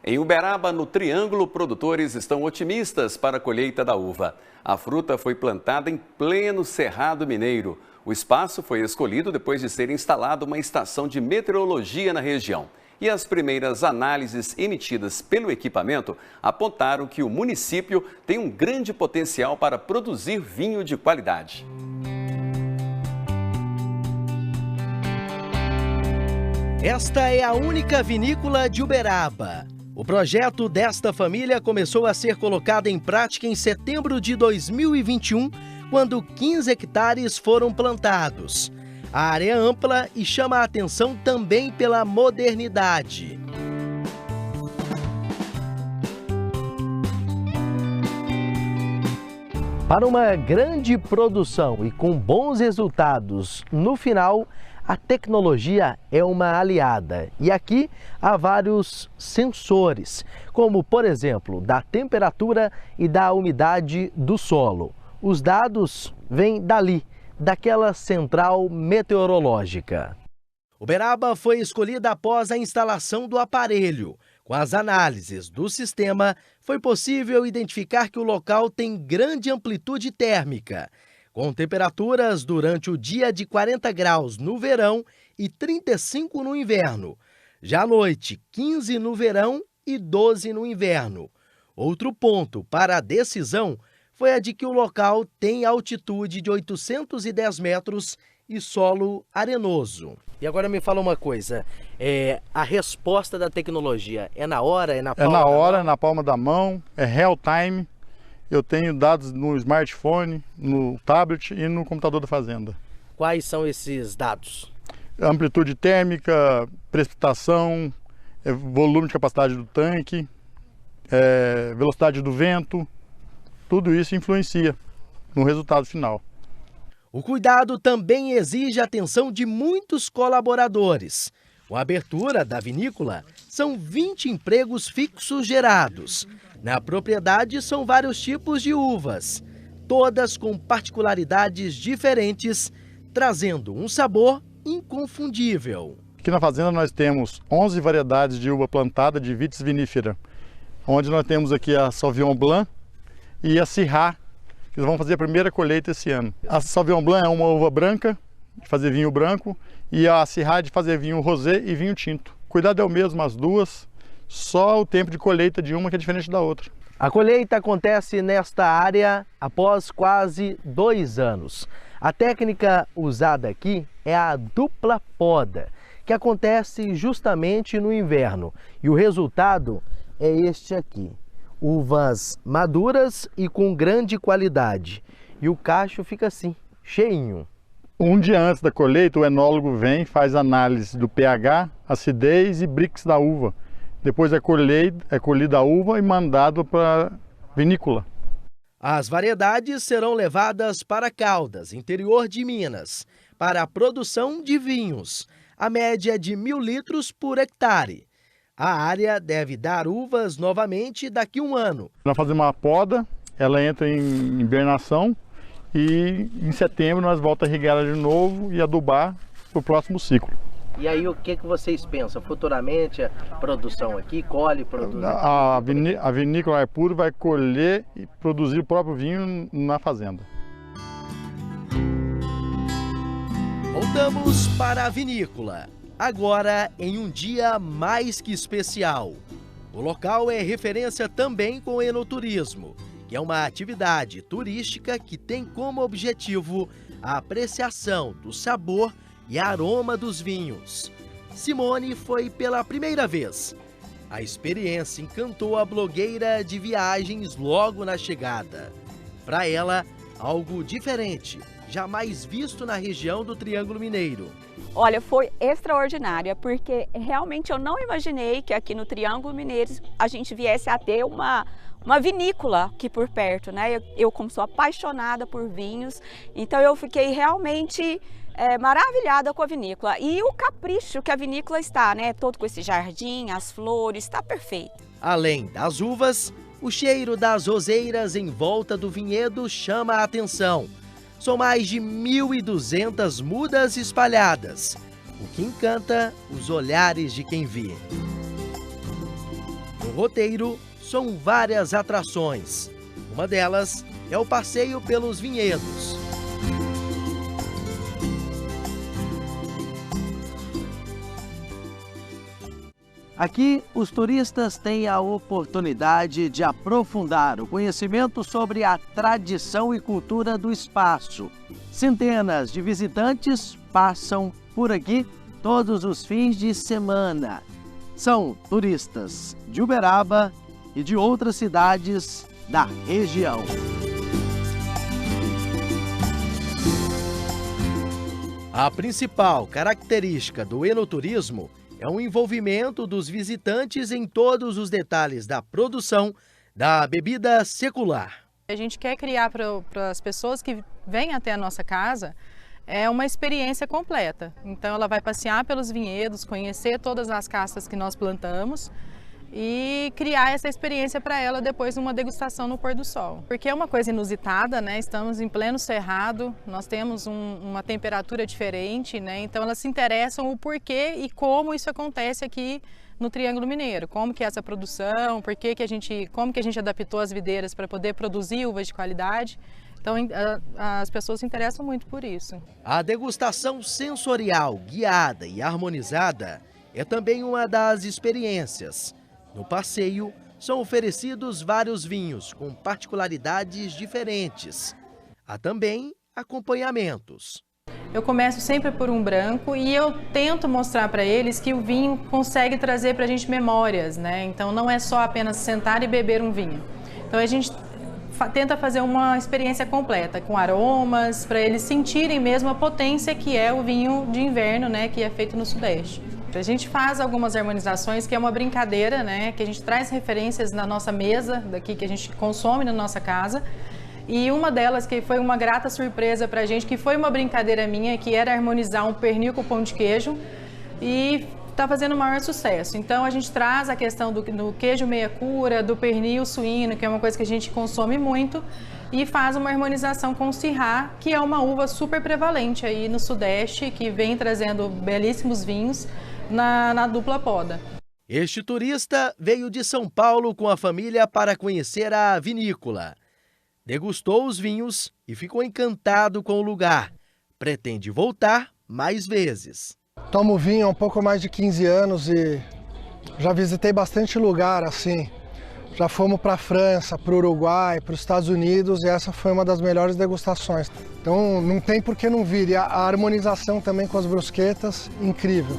Em Uberaba, no Triângulo, produtores estão otimistas para a colheita da uva. A fruta foi plantada em pleno Cerrado Mineiro. O espaço foi escolhido depois de ser instalada uma estação de meteorologia na região. E as primeiras análises emitidas pelo equipamento apontaram que o município tem um grande potencial para produzir vinho de qualidade. Esta é a única vinícola de Uberaba. O projeto desta família começou a ser colocado em prática em setembro de 2021, quando 15 hectares foram plantados. A área é ampla e chama a atenção também pela modernidade. Para uma grande produção e com bons resultados no final, a tecnologia é uma aliada e aqui há vários sensores, como por exemplo da temperatura e da umidade do solo. Os dados vêm dali, daquela central meteorológica. Uberaba foi escolhida após a instalação do aparelho. Com as análises do sistema, foi possível identificar que o local tem grande amplitude térmica, com temperaturas durante o dia de 40 graus no verão e 35 no inverno. Já à noite, 15 no verão e 12 no inverno. Outro ponto para a decisão foi a de que o local tem altitude de 810 metros e solo arenoso. E agora me fala uma coisa, a resposta da tecnologia é na hora, é na palma da mão? É na hora, na palma da mão, é real time. Eu tenho dados no smartphone, no tablet e no computador da fazenda. Quais são esses dados? Amplitude térmica, precipitação, volume de capacidade do tanque, velocidade do vento, tudo isso influencia no resultado final. O cuidado também exige a atenção de muitos colaboradores. Com a abertura da vinícola, são 20 empregos fixos gerados. Na propriedade são vários tipos de uvas, todas com particularidades diferentes, trazendo um sabor inconfundível. Aqui na fazenda nós temos 11 variedades de uva plantada de Vitis vinifera, onde nós temos aqui a Sauvignon Blanc e a Syrah, que vão fazer a primeira colheita esse ano. A Sauvignon Blanc é uma uva branca, de fazer vinho branco, e a Syrah de fazer vinho rosé e vinho tinto. O cuidado é o mesmo, as duas, só o tempo de colheita de uma que é diferente da outra. A colheita acontece nesta área após quase 2 anos. A técnica usada aqui é a dupla poda, que acontece justamente no inverno. E o resultado é este aqui. Uvas maduras e com grande qualidade. E o cacho fica assim, cheinho. Um dia antes da colheita, o enólogo vem, faz análise do pH, acidez e Brix da uva. Depois é colhida a uva e mandado para a vinícola. As variedades serão levadas para Caldas, interior de Minas, para a produção de vinhos. A média é de 1.000 litros por hectare. A área deve dar uvas novamente daqui a 1 ano. Nós fazemos uma poda, ela entra em hibernação e em setembro nós voltamos a irrigar ela de novo e adubar para o próximo ciclo. E aí o que vocês pensam? Futuramente a produção aqui, colhe, produz aqui? A vinícola Arpuro vai colher e produzir o próprio vinho na fazenda. Voltamos para a vinícola, agora em um dia mais que especial. O local é referência também com o enoturismo, que é uma atividade turística que tem como objetivo a apreciação do sabor e aroma dos vinhos. Simone foi pela primeira vez. A experiência encantou a blogueira de viagens logo na chegada. Para ela, algo diferente, jamais visto na região do Triângulo Mineiro. Olha, foi extraordinária, porque realmente eu não imaginei que aqui no Triângulo Mineiro a gente viesse a ter uma vinícola aqui por perto, né? Eu como sou apaixonada por vinhos, então eu fiquei realmente maravilhada com a vinícola. E o capricho que a vinícola está, né? Todo com esse jardim, as flores, está perfeito. Além das uvas, o cheiro das roseiras em volta do vinhedo chama a atenção. São mais de 1.200 mudas espalhadas, o que encanta os olhares de quem vê. No roteiro são várias atrações. Uma delas é o passeio pelos vinhedos. Aqui, os turistas têm a oportunidade de aprofundar o conhecimento sobre a tradição e cultura do espaço. Centenas de visitantes passam por aqui todos os fins de semana. São turistas de Uberaba e de outras cidades da região. A principal característica do enoturismo é o envolvimento dos visitantes em todos os detalhes da produção da bebida secular. A gente quer criar para as pessoas que vêm até a nossa casa uma experiência completa. Então ela vai passear pelos vinhedos, conhecer todas as castas que nós plantamos e criar essa experiência para ela depois de uma degustação no pôr do sol. Porque é uma coisa inusitada, né? Estamos em pleno cerrado, nós temos uma temperatura diferente, né? Então elas se interessam o porquê e como isso acontece aqui no Triângulo Mineiro. Como que é essa produção, como que a gente adaptou as videiras para poder produzir uvas de qualidade. Então as pessoas se interessam muito por isso. A degustação sensorial, guiada e harmonizada é também uma das experiências. No passeio, são oferecidos vários vinhos com particularidades diferentes. Há também acompanhamentos. Eu começo sempre por um branco e eu tento mostrar para eles que o vinho consegue trazer para a gente memórias, né? Então não é só apenas sentar e beber um vinho. Então a gente tenta fazer uma experiência completa, com aromas, para eles sentirem mesmo a potência que é o vinho de inverno, né? Que é feito no Sudeste. A gente faz algumas harmonizações, que é uma brincadeira, né? Que a gente traz referências na nossa mesa, daqui que a gente consome na nossa casa. E uma delas que foi uma grata surpresa pra gente, que foi uma brincadeira minha, que era harmonizar um pernil com pão de queijo e está fazendo o maior sucesso. Então a gente traz a questão do queijo meia cura, do pernil suíno, que é uma coisa que a gente consome muito, e faz uma harmonização com o Syrah, que é uma uva super prevalente aí no Sudeste, que vem trazendo belíssimos vinhos na dupla poda. Este turista veio de São Paulo com a família para conhecer a vinícola. Degustou os vinhos e ficou encantado com o lugar. Pretende voltar mais vezes. Tomo vinho há um pouco mais de 15 anos e já visitei bastante lugar assim. Já fomos para a França, para o Uruguai, para os Estados Unidos e essa foi uma das melhores degustações. Então não tem por que não vir. E a harmonização também com as brusquetas, incrível.